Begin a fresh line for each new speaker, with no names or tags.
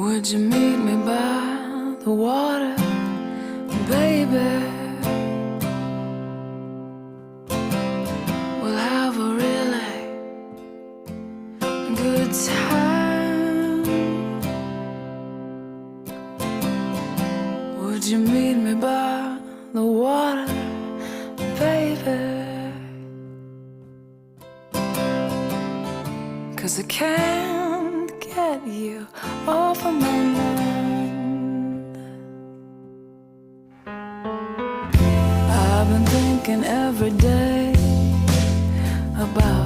Would you meet me by the water, baby? We'll have a really good time. Would you meet me by the water, baby? 'Cause I can't get you off of my mind. I've been thinking every day about